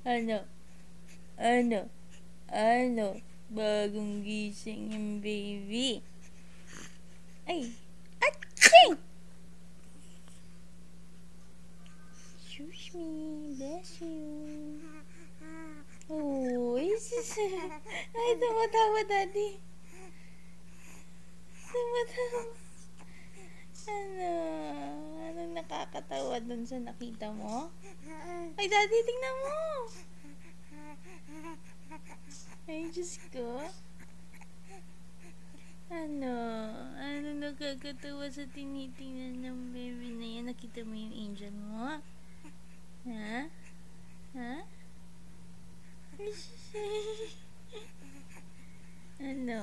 Ano? Ano? Ano? Bagong gising yung baby. Ay! Aching! Shush me. Bless you. Oh, ay, tumatawa, daddy. Tumatawa. Ano? Anong nakakatawa dun sa nakita mo? Ay, daddy, tingnan mo. Ay, Diyos ko. Ano? Ano nakakatawa sa tinitingnan ng baby na yan? Nakita mo yung angel mo? Ha? Ha? Ano?